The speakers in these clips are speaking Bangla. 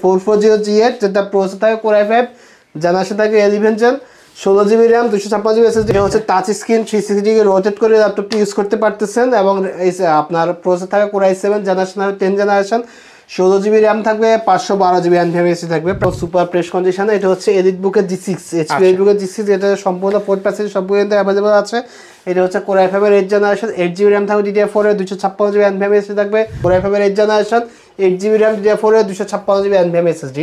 4400G8 যেটা প্রসেসর থাকে Core i5 জেনারেশন থাকে 11 gen 16GB RAM 256GB SSD হচ্ছে টাচ স্ক্রিন 360 ডিগ্রি রোটেট করে ল্যাপটপটি ইউজ করতে পারতেছেন এবং আপনার প্রসেসর থাকে Core i7 generation 10 generation 16GB RAM থাকবে 512GB NVMe থাকবে সুপার প্রেস কন্ডিশনে এটা হচ্ছে এডিটবুকের G6 HP এডিটবুকের G6 এটা সম্পূর্ণ 4% সম্পূর্ণ अवेलेबल আছে এটা হচ্ছে Core i5 এর 8 জেনারেশন 8GB RAM থাকবে DDR4 এর 256GB NVMe থাকবে Core i5 এর 8 জেনারেশন 8GB RAM DDR4 এর 256GB NVMe SSD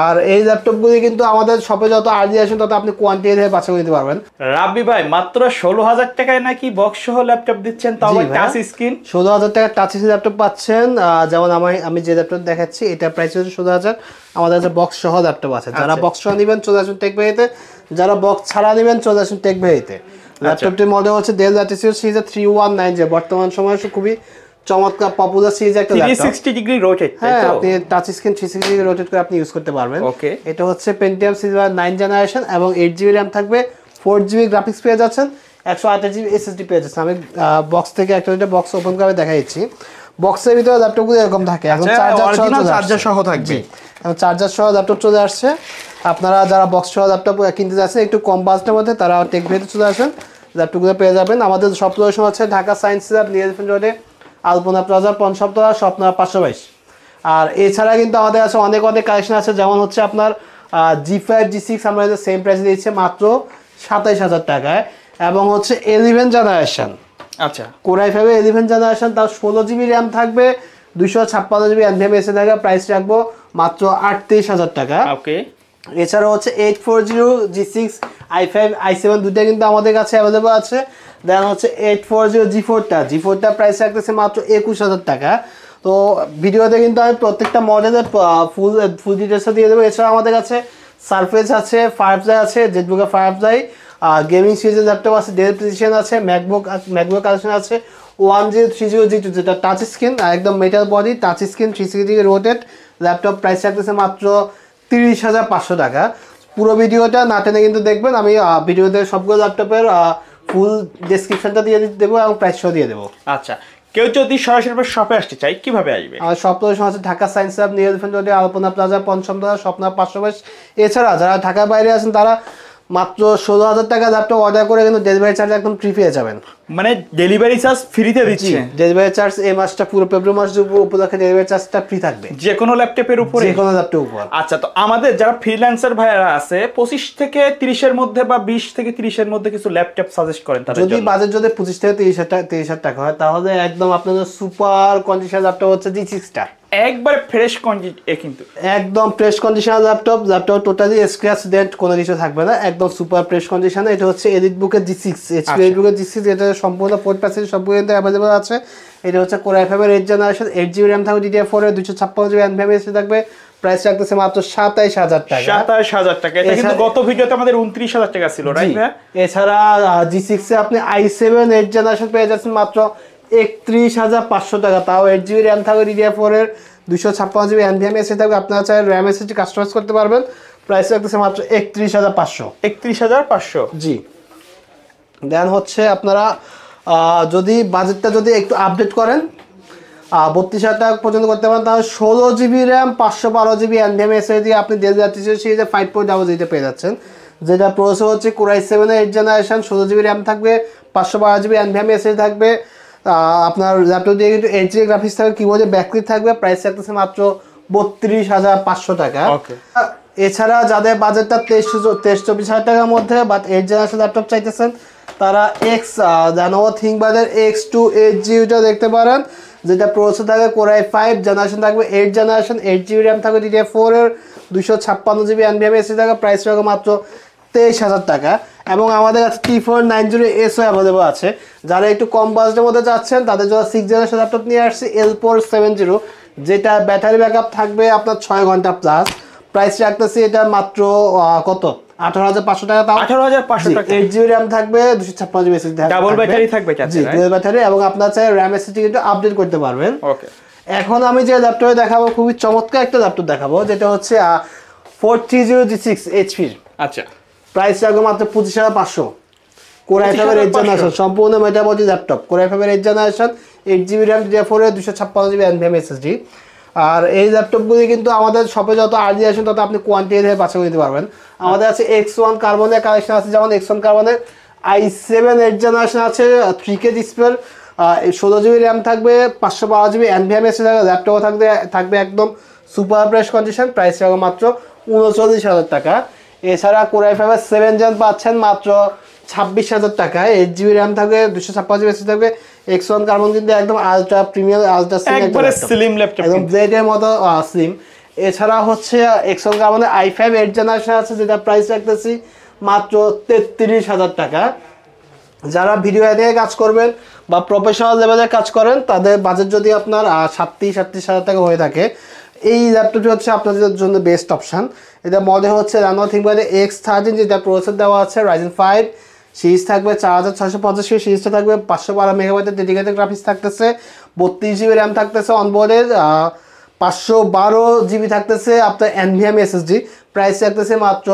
আর এই ল্যাপটপগুলি কিন্তু আমাদের শপে যত আর্লি আসেন তত আপনি কোয়ান্টিটি ধরে বাছাই করে নিতে পারবেন রাব্বি ভাই মাত্র 16000 টাকায় নাকি বক্স সহ ল্যাপটপ দিচ্ছেন তাও টাচ স্ক্রিন 16000 টাকা টাচ স্ক্রিন ল্যাপটপ পাচ্ছেন যেমন আমি যে ল্যাপটপ দেখাচ্ছি এটা প্রাইস হচ্ছে 16000 আমাদের কাছে বক্স সহ ল্যাপটপ আছে যারা বক্স সহ নেবেন চলে আসুন টেক ভ্যালিতে যারা বক্স ছাড়া নেবেন চলে আসুন টেক ভ্যালিতে ল্যাপটপটির মডেল হচ্ছে Dell Latitude সিরিজ 319 যে বর্তমান সময়ে খুবই চমৎকার পপুলার সিরিজ একটা ল্যাপটপ 360 ডিগ্রি রোটেট হ্যাঁ আপনি টাচ স্ক্রিন 360 ডিগ্রি রোটেট করে আপনি ইউজ করতে পারবেন ওকে এটা হচ্ছে Pentium সিরিজ 9 জেনারেশন এবং 8GB RAM থাকবে 4GB গ্রাফিক্স পেয়ে যাচ্ছেন 128GB SSD পেয়ে যাচ্ছেন আমি বক্স থেকে একটা বক্স ওপেন করে দেখাচ্ছি বক্সের ভিতরে ল্যাপটপগুলো এরকম থাকে এখন চার্জার সহ থাকবে এবং চার্জার সহ ল্যাপটপ চলে আসছে আপনারা যারা বক্স সহ ল্যাপটপ কিনতে যাচ্ছেন একটু কম বাজেটের মধ্যে তারা টেক ভ্যালিতে চলে আসেন ল্যাপটপগুলো পেয়ে যাবেন আমাদের সব লোকেশন হচ্ছে Dhaka science lab near elephant রোডে আলপনা প্লাজা পঞ্চমতলা শপ নাম্বার 522 আর এছাড়া কিন্তু আমাদের কাছে অনেক কালেকশন আছে যেমন হচ্ছে আপনার G5 G6 আমরা সেম প্রাইসে দিচ্ছি মাত্র 27000 টাকায় এবং হচ্ছে 11 জেনারেশন আচ্ছা Core i5 এর 11 জেনারেশন তার 16GB RAM থাকবে 256GB NVMe থাকবে প্রাইস রাখবো মাত্র 38000 টাকা ওকে এছাড়া হচ্ছে 840 G6 i5 i7 দুটো কিন্তু আমাদের কাছে अवेलेबल আছে দেন হচ্ছে 840 G4টা প্রাইস রাখতেছে মাত্র 21000 টাকা তো ভিডিওতে কিন্তু আমি প্রত্যেকটা মডেলের ফুল ডিটেইলস দিয়ে দেব এছাড়া আমাদের কাছে সারফেস আছে ফায়ারফ্লাই আছে জেটবুকের ফায়ারফ্লাই গেমিং সিরিজের ল্যাপটপ আছে ডেল প্রিসিশন আছে ম্যাকবুক কালেকশন আছে 1030G2 যেটা টাচ স্ক্রিন একদম metal body touch screen 360 degree rotate laptop price রাখতেছে মাত্র 30500 টাকা পুরো ভিডিওটা না টেনে কিন্তু দেখবেন আমি ভিডিওতে সবগুলো ল্যাপটপের ফুল ডেসক্রিপশনটা দিয়ে দেবো এবং প্রাইস সহ দিয়ে দেবো আচ্ছা কেউ যদি সরাসরি শপে আসতে চায় কিভাবে আসবে আর শপ লোকেশন আছে Dhaka science lab near elephant রোডে আলপনা প্লাজা পঞ্চমতলা শপ নাম্বার 522 এছাড়া যারা ঢাকার বাইরে আছেন তারা মাত্র 16000 টাকা ল্যাপটপ অর্ডার করে কিন্তু ডেলিভারি চার্জ একদম ফ্রি পেয়ে যাবেন মানে ডেলিভারি চার্জ ফ্রিতে দিচ্ছে ডেলিভারি চার্জ এই মাসটা পুরো ফেব্রুয়ারি মাস উপলক্ষে ডেলিভারি চার্জটা ফ্রি থাকবে যে কোনো ল্যাপটপের উপরে যে কোনো ল্যাপটপের উপর আচ্ছা তো আমাদের যারা ফ্রিল্যান্সার ভাইরা আছে 25 থেকে 30 এর মধ্যে বা 20 থেকে 30 এর মধ্যে কিছু ল্যাপটপ সাজেস্ট করেন তাদের যদি বাজেট যদি 25 থেকে 30000 টাকা হয় তাহলে একদম আপনাদের সুপার কন্ডিশন ল্যাপটপ হচ্ছে G6টা একবারে ফ্রেশ কন্ডিশন কিন্তু একদম fresh conditional laptop totally scratch dent কোনো কিছু থাকবে না একদম সুপার ফ্রেশ কন্ডিশনে এটা হচ্ছে এডিটবুকের G6 HP এডিটবুকের G6 এটা সম্পূর্ণ 4% সম্পূর্ণ अवेलेबल আছে এটা হচ্ছে Core i5 এর 8 জেনারেশন 8GB RAM থাকবে DDR4 এর 256GB NVMe থাকবে প্রাইস রাখতেছে মাত্র 27000 টাকা 27000 টাকা এটা কিন্তু গত ভিডিওতে আমাদের 29000 টাকা ছিল রাইট ভাই এছাড়া G6 এ আপনি i7 8 জেনারেশন পেয়ে যাচ্ছেন মাত্র 31500 টাকা তাও 8GB RAM থাকবে DDR4 এর 256GB NVMe থাকবে আপনারা চাইলে RAM SSD কাস্টমাইজ করতে পারবেন প্রাইস রাখতেছে মাত্র 31500 জি দেন হচ্ছে আপনারা যদি বাজেটটা যদি একটু আপডেট করেন 32000 টাকা পর্যন্ত করতে পারেন তাহলে 16GB RAM 512GB NVMe দিয়ে আপনি Dell Latitude সিরিজে 5.00 পেয়ে যাচ্ছেন যেটা প্রসেসর হচ্ছে Core i7 এর 8 জেনারেশন 16GB RAM থাকবে 512GB NVMe থাকবে আপনার ল্যাপটপ দিয়ে কিন্তু 8GB গ্রাফিক্স থাকবে কিবোর্ডে ব্যাকলাইট থাকবে প্রাইস রাখতেছে মাত্র 32500 টাকা এছাড়া যাদের বাজেটটা 23-24 টাকার মধ্যে বাট 8 জেনারেশন ল্যাপটপ চাইতেছেন তারা Lenovo ThinkPad X28G দেখতে পারেন যেটা প্রসেসর থাকবে Core i5 জেনারেশন থাকবে 8 জেনারেশন 8GB RAM থাকবে DDR4 এর 256GB NVMe থাকবে প্রাইস রাখবে মাত্র 23000 টাকা এবং আমাদের কাছে T490S अवेलेबल আছে যারা একটু কম বাজেটের মধ্যে যাচ্ছেন তাদের জন্য 6 জেনারেশন ল্যাপটপ নিয়ে আসছি L470 যেটা ব্যাটারি ব্যাকআপ থাকবে আপনার 6 ঘন্টা প্লাস প্রাইস রাখতেছি এটা মাত্র কত 18500 টাকা তাও 18500 টাকা 8GB RAM থাকবে 256GB SSD থাকবে ডাবল ব্যাটারি থাকবে জি ডাবল ব্যাটারি এবং আপনারা চাইলে RAM SSD কিন্তু আপডেট করতে পারবেন ওকে এখন আমি যে ল্যাপটপে দেখাবো খুবই চমৎকার একটা ল্যাপটপ দেখাবো যেটা হচ্ছে 430G6 HP আচ্ছা প্রাইস রাখবো মাত্র 25500 Core i5 এর 8 জেনারেশন সম্পূর্ণ মেটাবডি ল্যাপটপ Core i5 এর 8 জেনারেশন 8GB RAM DDR4 এর 256GB NVMe SSD আর এই ল্যাপটপগুলি কিন্তু আমাদের শপে যত আর্লি আসেন তত আপনি কোয়ান্টিটি থেকে বাছাই করে নিতে পারবেন। আমাদের আছে X1 কার্বনের কালেকশন আছে, যেমন X1 কার্বনের i7 8 জেনারেশন আছে, 3K ডিসপ্লে, 16GB র্যাম থাকবে, 512GB NVMe থাকবে, ল্যাপটপও থাকবে একদম সুপার ফ্রেশ কন্ডিশন, প্রাইস থাকবে মাত্র 39,000 টাকা। এছাড়া Core i5 7 জেন পাচ্ছেন মাত্র 26,000 টাকায়, 8GB র্যাম থাকবে, 256GB থাকবে। X1 কার্বন কিন্তু একদম ultra premium ultra slim laptop, একদম ব্লেডের মতো স্লিম। এছাড়া হচ্ছে X1 কার্বনের i5 8 জেনারেশন আছে, যেটা প্রাইস রাখতেছি মাত্র 33,000 টাকা। যারা ভিডিও এডিটিংয়ে কাজ করবেন বা প্রফেশনাল লেভেলে কাজ করেন, তাদের বাজেট যদি আপনার 37,000 টাকা হয়ে থাকে, এই ল্যাপটপটি হচ্ছে আপনাদের জন্য বেস্ট অপশান। এটা মডেল হচ্ছে Lenovo ThinkPad X13, যেটা প্রসেসর দেওয়া আছে Ryzen 5 সিরিজ থাকবে, 4650 সিরিজটা থাকবে, 512 মেগাবাইটের ডেডিকেটেড গ্রাফিক্স থাকতেছে, 32GB র্যাম থাকতেছে অনবোর্ডের, 512GB থাকতেছে আপনার NVMe SSD, প্রাইস থাকতেছে মাত্র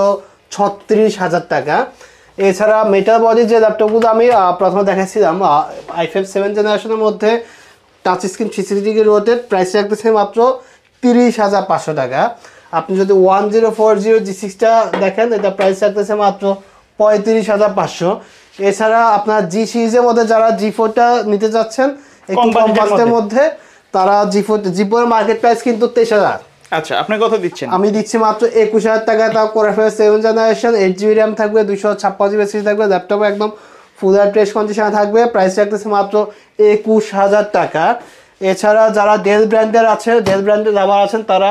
36,000 টাকা। এছাড়া মেটাল বডির যে ল্যাপটপগুলো আমি প্রথমে দেখাচ্ছিলাম i5 7 জেনারেশনের মধ্যে টাচ স্ক্রিন 360 রোটেট, প্রাইস রাখতেছে মাত্র 30,500 টাকা। আপনি যদি 1040 G6টা দেখেন, এটা প্রাইস রাখতেছে মাত্র 35,500। এছাড়া আপনার G সিরিজের মধ্যে যারা G4টা নিতে যাচ্ছেন একটু কম বাজেটের মধ্যে, তারা G4 মার্কেট প্রাইস কিন্তু 23,000। আচ্ছা, আপনি কত দিচ্ছেন? আমি দিচ্ছি মাত্র 21,000 টাকা। তাও Core i5 7 generation, 8GB RAM থাকবে, 256GB SSD থাকবে, ল্যাপটপ একদম ফুল ফ্রেশ কন্ডিশনে থাকবে, প্রাইস রাখতেছে মাত্র 21,000 টাকা। এছাড়া যারা ডেল ব্র্যান্ডের লাভার আছেন, তারা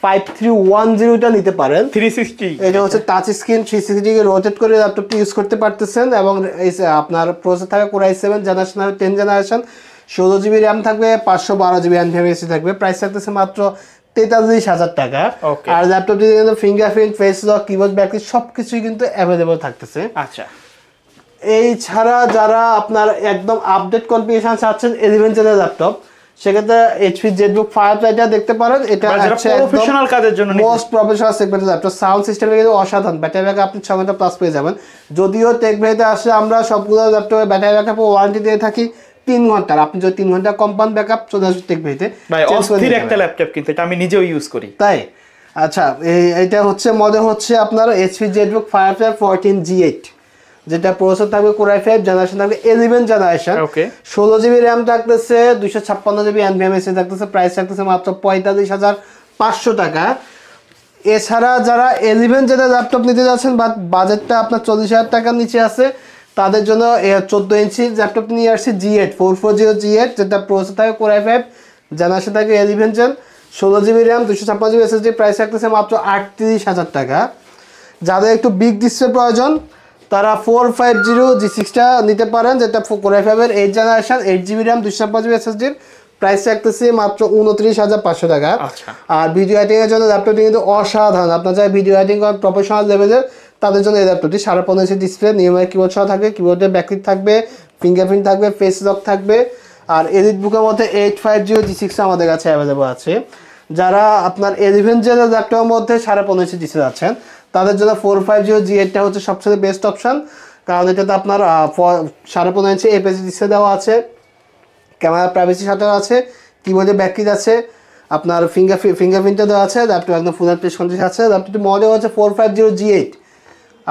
5310টা নিতে পারেন, 360। এটা হচ্ছে টাচ স্ক্রিন 360 রোটেট করে ল্যাপটপটি ইউজ করতে পারতেছেন, এবং আপনার প্রসেসর থাকবে Core i7 generation 10 generation, 16GB RAM থাকবে, 512GB NVMe থাকবে, প্রাইস থাকতেছে মাত্র 43,000 টাকা। আর ল্যাপটপটি কিন্তু fingerprint, face lock, keyboard backlit সবকিছুই কিন্তু অ্যাভেলেবল থাকতেছে। আচ্ছা, এই ছাড়া যারা আপনার একদম আপডেট কনফিগারেশন চাচ্ছেন 11 জেনের ল্যাপটপ, সেক্ষেত্রে HP ZBook Firefly দেখতে পারেন। এটা হচ্ছে প্রফেশনাল কাজের জন্য মোস্ট প্রফেশনাল সেগমেন্টের ল্যাপটপ। সাউন্ড সিস্টেমে কিন্তু অসাধারণ, ব্যাটারি ব্যাকআপ আপনি 6 ঘন্টা প্লাস পেয়ে যাবেন। যদিও টেক ভেতে আসলে আমরা সবগুলো ল্যাপটপে ব্যাটারি ব্যাকআপ ওয়ারেন্টি দিয়ে থাকি 3 ঘন্টার। আপনি যদি 3 ঘন্টা কম্পাউন্ড ব্যাকআপ চলে আসবে টেক ভেতে, ভাই অস্থির একটা ল্যাপটপ, কিন্তু এটা আমি নিজেও ইউজ করি। তাই আচ্ছা, এইটা হচ্ছে মডেল হচ্ছে আপনার HP ZBook Firefly 14G8, যেটা প্রসেসর থাকবে Core i5 জেনারেশন থাকবে 11 জেনারেশন, 16GB র্যাম থাকতেছে, 256GB NVMe থাকতেছে, প্রাইস থাকতেছে মাত্র 45,500 টাকা। এছাড়া যারা 11 জেনারেশন ল্যাপটপ নিতে যাচ্ছেন বা বাজেটটা আপনার 40,000 টাকার নিচে আছে, তাদের জন্য 14 ইঞ্চি ল্যাপটপ নিয়ে আসছে G8 440 G8, যেটা প্রসেসর থাকবে Core i5 জেনারেশন থাকবে 11 gen, 16GB RAM, 256GB SSD, price থাকতেছে মাত্র 38,000 টাকা। যাদের একটু বিগ ডিসপ্লে প্রয়োজন, তারা 450 G6টা নিতে পারেন, যেটা Core i5 এর 8 generation, 8GB RAM, 256GB SSD, price রাখতেছি মাত্র 29,500 টাকা। আর ভিডিও এডিটিং এর জন্য ল্যাপটপটি কিন্তু অসাধারণ। আপনার যারা ভিডিও এডিটিং করেন প্রফেশনাল লেভেলের, তাদের জন্য এই ল্যাপটপটি 15.5 ইঞ্চি ডিসপ্লে, নিয়মিত কিবোর্ড সহ থাকবে, কিবোর্ডের ব্যাকলিট থাকবে, ফিঙ্গারপ্রিন্ট থাকবে, ফেস লক থাকবে। আর এডিট বুকের মধ্যে 850 G6 আমাদের কাছে অ্যাভেলেবল আছে। যারা আপনার 11 জেনের ল্যাপটপের মধ্যে 15.5 ইঞ্চি ডিসপ্লে আছেন, তাদের জন্য 450 G8টা হচ্ছে সবচেয়ে বেস্ট অপশন, কারণ এটাতে আপনার 15.5 ইঞ্চি APS-C ডিসপ্লে দেওয়া আছে, ক্যামেরা প্রাইভেসির সাথে আছে, কিবোর্ডে ব্যাকলিট আছে, আপনার ফিঙ্গারপ্রিন্টও দেওয়া আছে, ল্যাপটপ একদম ফুল ফ্রেশ কন্ডিশন আছে। ল্যাপটপটি মডেল হচ্ছে 450 G8,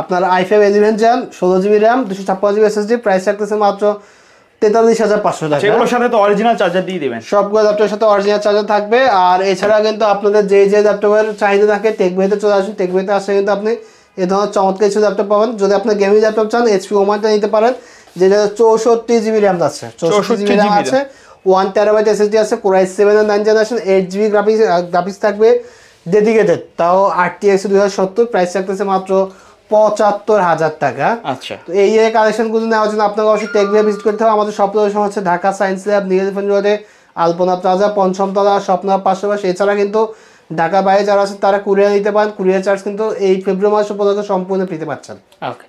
আপনার i5 11 gen, 16GB RAM, 256GB SSD, price রাখতেছে মাত্র 43,500 টাকা। সেগুলোর সাথে তো অরিজিনাল চার্জার দিয়ে দিবেন, সবগুলো ল্যাপটপের সাথে অরিজিনাল চার্জার থাকবে। আর এছাড়া কিন্তু আপনাদের যে ল্যাপটপের চাহিদা থাকে, টেক ভেতে চলে আসুন, টেক ভেতে আসলে কিন্তু আপনি এ ধরনের চমৎকার কিছু ল্যাপটপ পাবেন। যদি আপনি গেমিং ল্যাপটপ চান, HP ওমানটা নিতে পারেন, যেটা 64GB র্যাম আছে, 64GB র্যাম আছে, 1TB SSD আছে, Core i7 এর 9 জেনারেশন, 8GB গ্রাফিক্স থাকবে ডেডিকেটেড, তাও RTX 2070, প্রাইস থাকতেছে মাত্র 75,000 টাকা। আচ্ছা, তো এই কালেকশনগুলো নেওয়ার জন্য আপনাকে অবশ্যই টেক ভেবে ভিজিট করতে হবে। আমাদের শপ লোকেশন হচ্ছে Dhaka science lab, new elephant রোডে, আলপনা প্লাজা, পঞ্চমতলা, স্বপ্না 500। এছাড়া কিন্তু ঢাকা বাইরে যারা আছে তারা কুরিয়ার নিতে পারেন। কুরিয়ার চার্জ কিন্তু এই ফেব্রুয়ারি মাস উপলক্ষে সম্পূর্ণ ফ্রিতে পাচ্ছেন। ওকে।